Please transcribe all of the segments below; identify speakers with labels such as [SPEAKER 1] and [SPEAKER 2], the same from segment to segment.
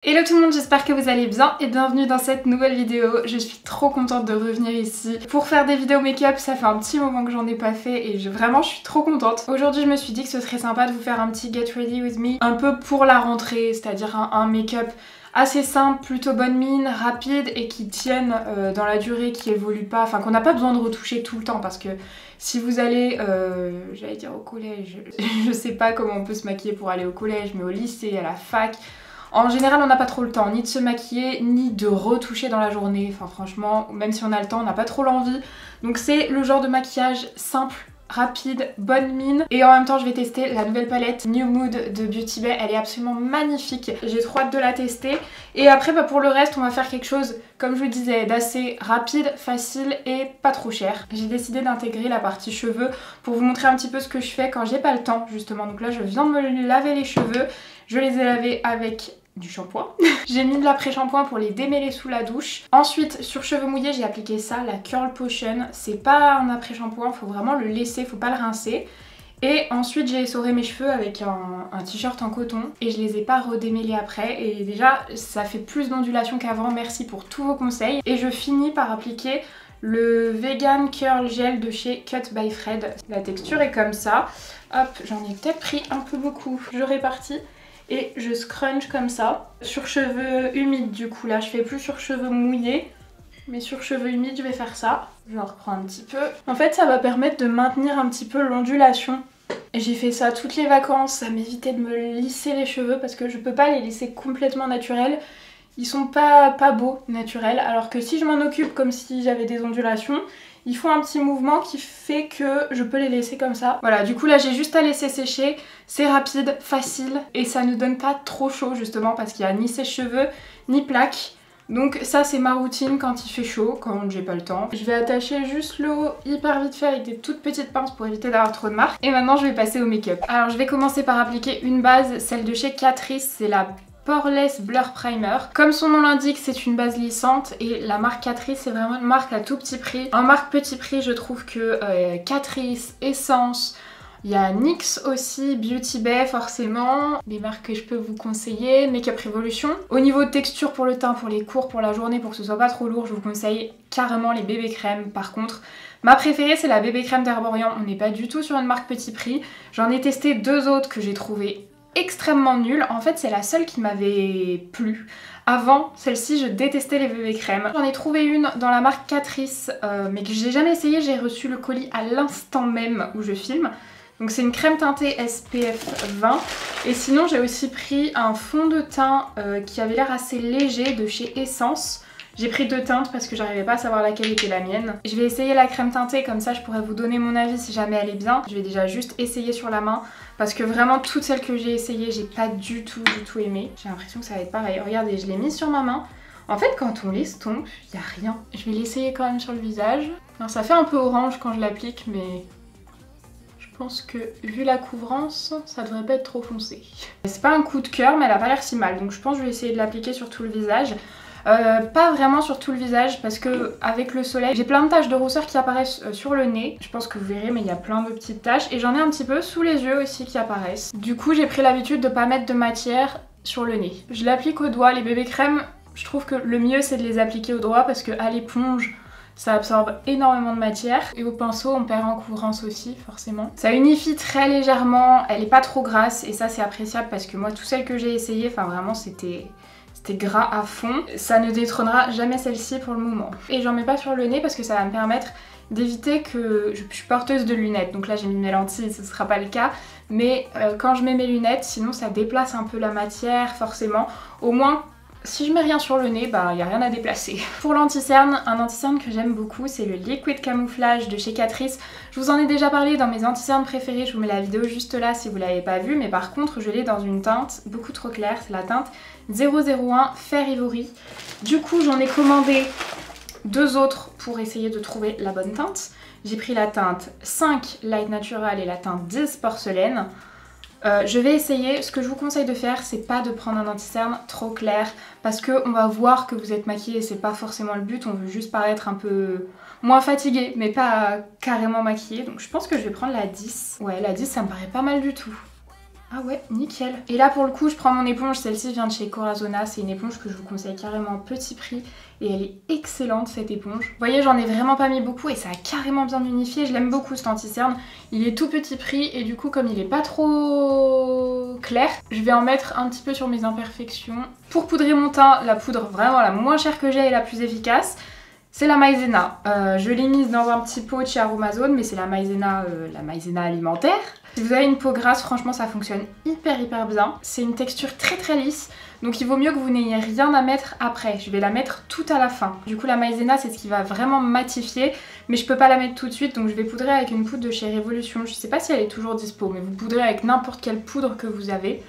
[SPEAKER 1] Hello tout le monde, j'espère que vous allez bien et bienvenue dans cette nouvelle vidéo. Je suis trop contente de revenir ici pour faire des vidéos make-up. Ça fait un petit moment que j'en ai pas fait et vraiment je suis trop contente. Aujourd'hui je me suis dit que ce serait sympa de vous faire un petit get ready with me un peu pour la rentrée, c'est-à-dire un make-up assez simple, plutôt bonne mine, rapide et qui tienne dans la durée, qui évolue pas, enfin qu'on n'a pas besoin de retoucher tout le temps parce que si vous allez, j'allais dire au collège, je sais pas comment on peut se maquiller pour aller au collège, mais au lycée, à la fac, en général on n'a pas trop le temps ni de se maquiller ni de retoucher dans la journée, enfin franchement même si on a le temps on n'a pas trop l'envie, donc c'est le genre de maquillage simple, rapide, bonne mine. Et en même temps je vais tester la nouvelle palette New Mood de Beauty Bay, elle est absolument magnifique, j'ai trop hâte de la tester. Et après pour le reste on va faire quelque chose, comme je vous le disais, d'assez rapide, facile et pas trop cher. J'ai décidé d'intégrer la partie cheveux pour vous montrer un petit peu ce que je fais quand j'ai pas le temps justement. Donc là je viens de me laver les cheveux, je les ai lavés avec du shampoing. J'ai mis de l'après-shampoing pour les démêler sous la douche. Ensuite, sur cheveux mouillés, j'ai appliqué ça, la Curl Potion. C'est pas un après-shampoing, faut vraiment le laisser, faut pas le rincer. Et ensuite, j'ai essoré mes cheveux avec un t-shirt en coton et je les ai pas redémêlés après. Et déjà, ça fait plus d'ondulation qu'avant. Merci pour tous vos conseils. Et je finis par appliquer le Vegan Curl Gel de chez Cut by Fred. La texture est comme ça. Hop, j'en ai peut-être pris un peu beaucoup. Je répartis. Et je scrunch comme ça, sur cheveux humides du coup, là je fais plus sur cheveux mouillés, mais sur cheveux humides je vais faire ça. Je reprends un petit peu. En fait ça va permettre de maintenir un petit peu l'ondulation. J'ai fait ça toutes les vacances, ça m'évitait de me lisser les cheveux parce que je peux pas les laisser complètement naturels. Ils sont pas beaux naturels, alors que si je m'en occupe comme si j'avais des ondulations, ils font un petit mouvement qui fait que je peux les laisser comme ça. Voilà, du coup là j'ai juste à laisser sécher, c'est rapide, facile et ça ne donne pas trop chaud justement parce qu'il n'y a ni sèche-cheveux ni plaque. Donc ça c'est ma routine quand il fait chaud, quand j'ai pas le temps. Je vais attacher juste le haut hyper vite fait avec des toutes petites pinces pour éviter d'avoir trop de marques. Et maintenant je vais passer au make-up. Alors je vais commencer par appliquer une base, celle de chez Catrice, c'est la Poreless Blur Primer. Comme son nom l'indique, c'est une base lissante et la marque Catrice c'est vraiment une marque à tout petit prix. En marque petit prix, je trouve que Catrice, Essence, il y a NYX aussi, Beauty Bay forcément, les marques que je peux vous conseiller, Makeup Revolution. Au niveau de texture pour le teint, pour les cours, pour la journée, pour que ce soit pas trop lourd, je vous conseille carrément les bébés crèmes. Par contre, ma préférée c'est la bébé crème d'Herborian, on n'est pas du tout sur une marque petit prix. J'en ai testé deux autres que j'ai trouvées extrêmement nulle. En fait c'est la seule qui m'avait plu. Avant celle-ci je détestais les bébés crèmes. J'en ai trouvé une dans la marque Catrice mais que j'ai jamais essayé, j'ai reçu le colis à l'instant même où je filme. Donc c'est une crème teintée SPF 20 et sinon j'ai aussi pris un fond de teint qui avait l'air assez léger de chez Essence. J'ai pris deux teintes parce que j'arrivais pas à savoir laquelle était la mienne. Je vais essayer la crème teintée, comme ça je pourrais vous donner mon avis si jamais elle est bien. Je vais déjà juste essayer sur la main parce que vraiment toutes celles que j'ai essayées j'ai pas du tout aimé. J'ai l'impression que ça va être pareil. Regardez, je l'ai mise sur ma main. En fait quand on l'estompe, il n'y a rien. Je vais l'essayer quand même sur le visage. Alors, ça fait un peu orange quand je l'applique mais je pense que vu la couvrance, ça devrait pas être trop foncé. C'est pas un coup de cœur mais elle a pas l'air si mal, donc je pense que je vais essayer de l'appliquer sur tout le visage. Pas vraiment sur tout le visage parce que avec le soleil j'ai plein de taches de rousseur qui apparaissent sur le nez. Je pense que vous verrez mais il y a plein de petites taches et j'en ai un petit peu sous les yeux aussi qui apparaissent. Du coup j'ai pris l'habitude de pas mettre de matière sur le nez. Je l'applique au doigt, les bébés crèmes je trouve que le mieux c'est de les appliquer au doigt parce que à l'éponge ça absorbe énormément de matière et au pinceau on perd en couvrance aussi forcément. Ça unifie très légèrement, elle est pas trop grasse et ça c'est appréciable parce que moi toutes celles que j'ai essayé, enfin vraiment c'était gras à fond. Ça ne détrônera jamais celle-ci pour le moment. Et j'en mets pas sur le nez parce que ça va me permettre d'éviter que... Je suis porteuse de lunettes, donc là j'ai mis mes lentilles, ce sera pas le cas. Mais quand je mets mes lunettes, sinon ça déplace un peu la matière forcément. Au moins, si je mets rien sur le nez, bah y a rien à déplacer. Pour l'anti-cerne, un anti-cerne que j'aime beaucoup, c'est le Liquid Camouflage de chez Catrice. Je vous en ai déjà parlé dans mes anti-cernes préférés, je vous mets la vidéo juste là si vous l'avez pas vue, mais par contre je l'ai dans une teinte beaucoup trop claire, c'est la teinte 001 Fair Ivory. Du coup j'en ai commandé deux autres pour essayer de trouver la bonne teinte. J'ai pris la teinte 5 Light Natural et la teinte 10 Porcelaine. Je vais essayer, ce que je vous conseille de faire c'est pas de prendre un anti-cerne trop clair parce qu'on va voir que vous êtes maquillée et c'est pas forcément le but, on veut juste paraître un peu moins fatigué mais pas carrément maquillée, donc je pense que je vais prendre la 10. Ouais la 10 ça me paraît pas mal du tout. Ah ouais, nickel. Et là pour le coup je prends mon éponge, celle-ci vient de chez Corazona, c'est une éponge que je vous conseille carrément petit prix et elle est excellente cette éponge. Vous voyez j'en ai vraiment pas mis beaucoup et ça a carrément bien unifié, je l'aime beaucoup cet anti-cerne. Il est tout petit prix et du coup comme il est pas trop clair, je vais en mettre un petit peu sur mes imperfections. Pour poudrer mon teint, la poudre vraiment la moins chère que j'ai et la plus efficace, c'est la maïzena. Je l'ai mise dans un petit pot de chez Aromazone, mais c'est la maïzena alimentaire. Si vous avez une peau grasse, franchement ça fonctionne hyper bien. C'est une texture très lisse, donc il vaut mieux que vous n'ayez rien à mettre après. Je vais la mettre tout à la fin. Du coup la maïzena c'est ce qui va vraiment matifier, mais je peux pas la mettre tout de suite, donc je vais poudrer avec une poudre de chez Révolution. Je sais pas si elle est toujours dispo, mais vous poudrez avec n'importe quelle poudre que vous avez.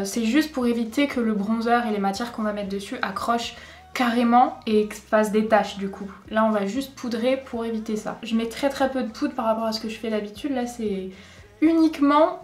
[SPEAKER 1] C'est juste pour éviter que le bronzer et les matières qu'on va mettre dessus accrochent carrément et fasse des taches du coup. Là on va juste poudrer pour éviter ça. Je mets très peu de poudre par rapport à ce que je fais d'habitude. Là c'est uniquement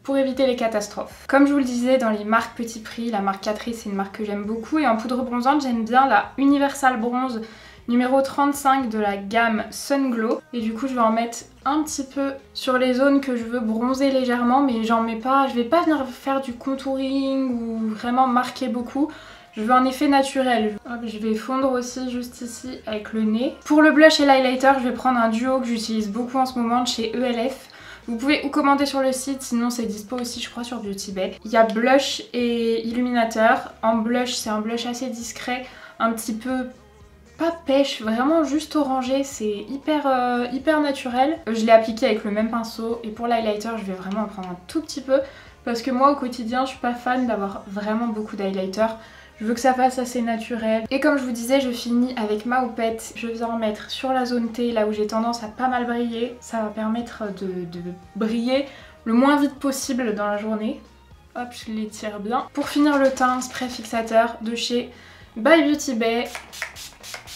[SPEAKER 1] pour éviter les catastrophes. Comme je vous le disais dans les marques petit prix, la marque Catrice c'est une marque que j'aime beaucoup et en poudre bronzante j'aime bien la Universal Bronze numéro 35 de la gamme Sun Glow. Et du coup je vais en mettre un petit peu sur les zones que je veux bronzer légèrement, mais j'en mets pas, je vais pas venir faire du contouring ou vraiment marquer beaucoup. Je veux un effet naturel. Hop, je vais fondre aussi juste ici avec le nez. Pour le blush et l'highlighter, je vais prendre un duo que j'utilise beaucoup en ce moment de chez ELF. Vous pouvez ou commander sur le site, sinon c'est dispo aussi je crois sur Beauty Bay. Il y a blush et illuminateur. En blush, c'est un blush assez discret, un petit peu pas pêche, vraiment juste orangé, c'est hyper naturel. Je l'ai appliqué avec le même pinceau et pour l'highlighter, je vais vraiment en prendre un tout petit peu parce que moi au quotidien, je suis pas fan d'avoir vraiment beaucoup d'highlighter. Je veux que ça fasse assez naturel. Et comme je vous disais, je finis avec ma houppette. Je viens en mettre sur la zone T, là où j'ai tendance à pas mal briller. Ça va permettre de briller le moins vite possible dans la journée. Hop, je l'étire bien. Pour finir le teint, un spray fixateur de chez By Beauty Bay.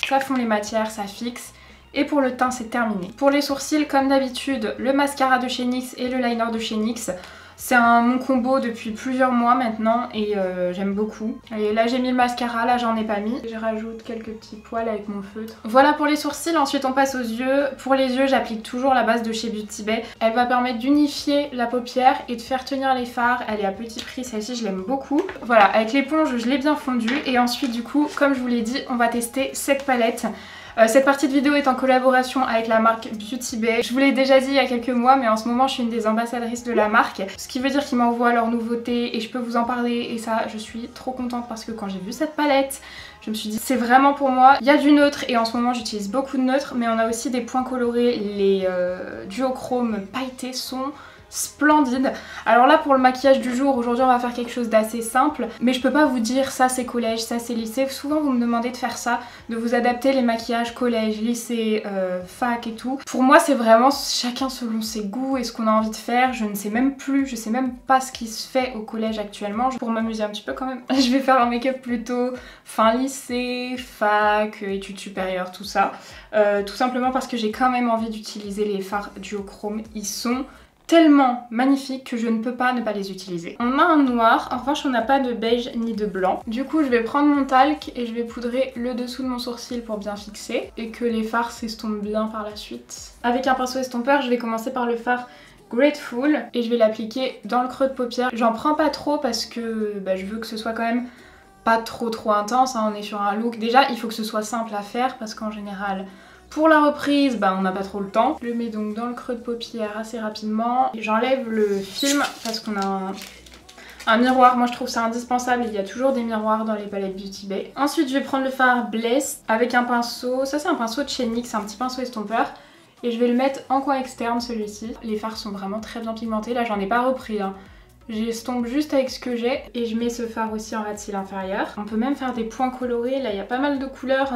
[SPEAKER 1] Ça fond les matières, ça fixe. Et pour le teint, c'est terminé. Pour les sourcils, comme d'habitude, le mascara de chez NYX et le liner de chez NYX. C'est mon combo depuis plusieurs mois maintenant et j'aime beaucoup. Et là j'ai mis le mascara, là j'en ai pas mis. Je rajoute quelques petits poils avec mon feutre. Voilà pour les sourcils, ensuite on passe aux yeux. Pour les yeux j'applique toujours la base de chez Beauty Bay. Elle va permettre d'unifier la paupière et de faire tenir les fards. Elle est à petit prix, celle-ci je l'aime beaucoup. Voilà, avec l'éponge je l'ai bien fondue et ensuite du coup comme je vous l'ai dit on va tester cette palette. Cette partie de vidéo est en collaboration avec la marque Beauty Bay. Je vous l'ai déjà dit il y a quelques mois, mais en ce moment je suis une des ambassadrices de la marque. Ce qui veut dire qu'ils m'envoient leurs nouveautés et je peux vous en parler. Et ça, je suis trop contente parce que quand j'ai vu cette palette, je me suis dit c'est vraiment pour moi. Il y a du neutre et en ce moment j'utilise beaucoup de neutre, mais on a aussi des points colorés. Les duochromes pailletés sont splendide. Alors là pour le maquillage du jour, aujourd'hui on va faire quelque chose d'assez simple, mais je peux pas vous dire ça c'est collège, ça c'est lycée. Souvent vous me demandez de faire ça, de vous adapter les maquillages collège, lycée, fac et tout. Pour moi c'est vraiment chacun selon ses goûts et ce qu'on a envie de faire. Je ne sais même plus, je sais même pas ce qui se fait au collège actuellement. Pour m'amuser un petit peu quand même, je vais faire un make-up plutôt fin lycée, fac, études supérieures, tout ça. Tout simplement parce que j'ai quand même envie d'utiliser les fards duochrome. Ils sont tellement magnifiques que je ne peux pas ne pas les utiliser. On a un noir, en revanche on n'a pas de beige ni de blanc. Du coup je vais prendre mon talc et je vais poudrer le dessous de mon sourcil pour bien fixer et que les fards s'estompent bien par la suite. Avec un pinceau estompeur, je vais commencer par le fard Grateful et je vais l'appliquer dans le creux de paupière. J'en prends pas trop parce que je veux que ce soit quand même pas trop intense, hein. On est sur un look. Déjà il faut que ce soit simple à faire parce qu'en général pour la reprise, on n'a pas trop le temps. Je le mets donc dans le creux de paupière assez rapidement. J'enlève le film parce qu'on a un miroir. Moi je trouve ça indispensable, il y a toujours des miroirs dans les palettes Beauty Bay. Ensuite je vais prendre le fard Blessed avec un pinceau. Ça c'est un pinceau de chez NYX, c'est un petit pinceau estompeur. Et je vais le mettre en coin externe celui-ci. Les fards sont vraiment très bien pigmentés. Là j'en ai pas repris, hein. J'estompe juste avec ce que j'ai. Et je mets ce fard aussi en ras de cils inférieur. On peut même faire des points colorés. Là il y a pas mal de couleurs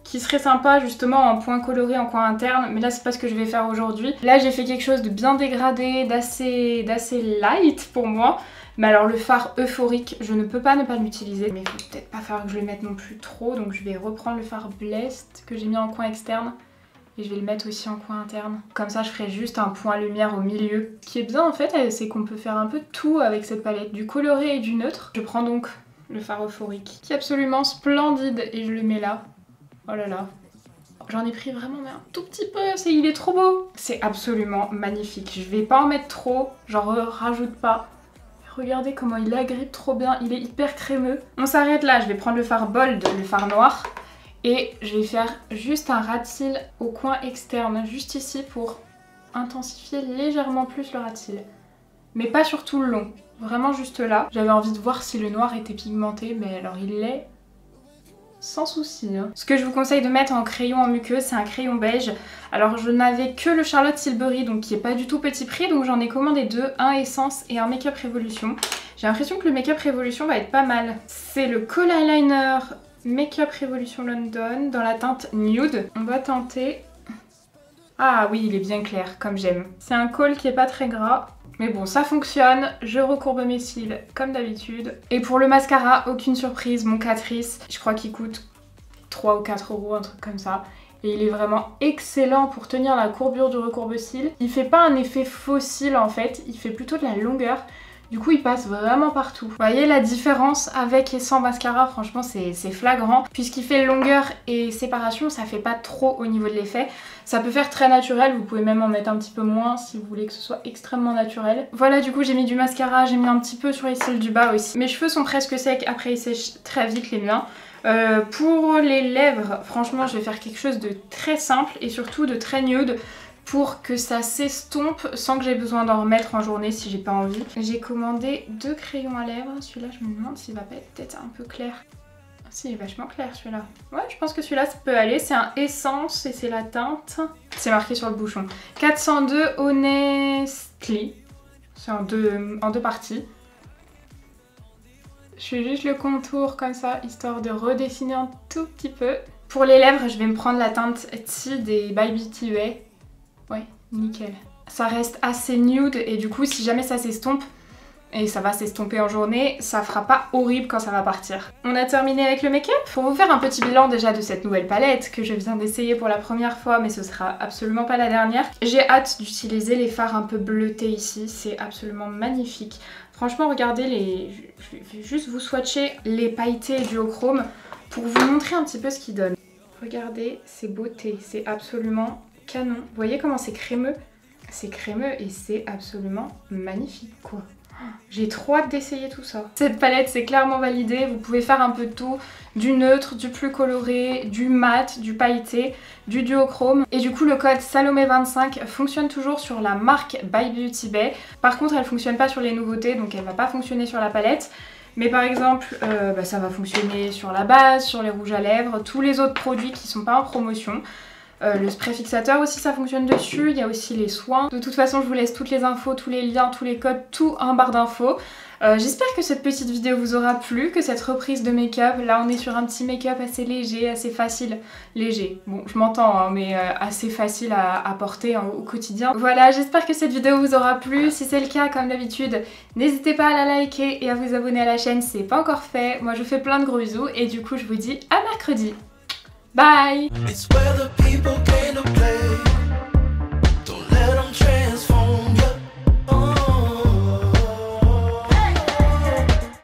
[SPEAKER 1] qui serait sympa justement en point coloré, en coin interne, mais là c'est pas ce que je vais faire aujourd'hui. Là j'ai fait quelque chose de bien dégradé, d'assez light pour moi. Mais alors le fard euphorique, je ne peux pas ne pas l'utiliser. Mais il faut peut-être pas faire que je le mette non plus trop, donc je vais reprendre le fard Blessed que j'ai mis en coin externe. Et je vais le mettre aussi en coin interne. Comme ça je ferai juste un point lumière au milieu. Ce qui est bien en fait, c'est qu'on peut faire un peu tout avec cette palette, du coloré et du neutre. Je prends donc le fard euphorique qui est absolument splendide et je le mets là. Oh là là. J'en ai pris vraiment mais un tout petit peu, il est trop beau. C'est absolument magnifique. Je vais pas en mettre trop, j'en rajoute pas. Regardez comment il agrippe trop bien, il est hyper crémeux. On s'arrête là, je vais prendre le fard Bold, le fard noir. Et je vais faire juste un ras de cils au coin externe, juste ici pour intensifier légèrement plus le ras de cils. Mais pas sur tout le long, vraiment juste là. J'avais envie de voir si le noir était pigmenté, mais alors il l'est sans souci. Hein. Ce que je vous conseille de mettre en crayon en muqueuse, c'est un crayon beige. Alors je n'avais que le Charlotte Tilbury, donc qui est pas du tout petit prix, donc j'en ai commandé deux, un Essence et un Make Up Revolution. J'ai l'impression que le Make Up Revolution va être pas mal. C'est le Kohl Eyeliner Make Up Revolution London dans la teinte Nude. On va tenter. Ah oui, il est bien clair, comme j'aime. C'est un kohl qui est pas très gras. Mais bon, ça fonctionne, je recourbe mes cils comme d'habitude. Et pour le mascara, aucune surprise, mon Catrice, je crois qu'il coûte 3 ou 4 euros, un truc comme ça. Et il est vraiment excellent pour tenir la courbure du recourbe-cils. Il fait pas un effet faux cils en fait, il fait plutôt de la longueur. Du coup il passe vraiment partout. Vous voyez la différence avec et sans mascara, franchement c'est flagrant. Puisqu'il fait longueur et séparation, ça fait pas trop au niveau de l'effet. Ça peut faire très naturel, vous pouvez même en mettre un petit peu moins si vous voulez que ce soit extrêmement naturel. Voilà, du coup j'ai mis du mascara, j'ai mis un petit peu sur les cils du bas aussi. Mes cheveux sont presque secs, après ils sèchent très vite les miens. Pour les lèvres, franchement je vais faire quelque chose de très simple et surtout de très nude, pour que ça s'estompe sans que j'ai besoin d'en remettre en journée si j'ai pas envie. J'ai commandé 2 crayons à lèvres. Celui-là, je me demande s'il va pas être peut-être un peu clair. Si, il est vachement clair celui-là. Ouais, je pense que celui-là, ça peut aller. C'est un Essence et c'est la teinte. C'est marqué sur le bouchon. 402 Honestly. C'est en deux parties. Je fais juste le contour comme ça, histoire de redessiner un tout petit peu. Pour les lèvres, je vais me prendre la teinte T des By Beauty Bay. Ouais, nickel. Ça reste assez nude et du coup si jamais ça s'estompe, et ça va s'estomper en journée, ça fera pas horrible quand ça va partir. On a terminé avec le make-up. Pour vous faire un petit bilan déjà de cette nouvelle palette que je viens d'essayer pour la première fois, mais ce sera absolument pas la dernière. J'ai hâte d'utiliser les fards un peu bleutés ici, c'est absolument magnifique. Franchement regardez les... Je vais juste vous swatcher les pailletés duochrome pour vous montrer un petit peu ce qu'ils donnent. Regardez ces beautés, c'est absolument canon. Vous voyez comment c'est crémeux? C'est crémeux et c'est absolument magnifique quoi. J'ai trop hâte d'essayer tout ça. Cette palette c'est clairement validé, vous pouvez faire un peu de tout, du neutre, du plus coloré, du mat, du pailleté, du duochrome. Et du coup le code Salomé25 fonctionne toujours sur la marque By Beauty Bay. Par contre elle fonctionne pas sur les nouveautés, donc elle va pas fonctionner sur la palette. Mais par exemple, ça va fonctionner sur la base, sur les rouges à lèvres, tous les autres produits qui sont pas en promotion. Le spray fixateur aussi ça fonctionne dessus, il y a aussi les soins. De toute façon je vous laisse toutes les infos, tous les liens, tous les codes, tout en barre d'infos. J'espère que cette petite vidéo vous aura plu, que cette reprise de make-up, là on est sur un petit make-up assez léger, assez facile. Léger, bon je m'entends hein, mais assez facile à porter hein, au quotidien. Voilà, j'espère que cette vidéo vous aura plu. Si c'est le cas, comme d'habitude, n'hésitez pas à la liker et à vous abonner à la chaîne si c'est pas encore fait. Moi je vous fais plein de gros bisous et du coup je vous dis à mercredi. Bye!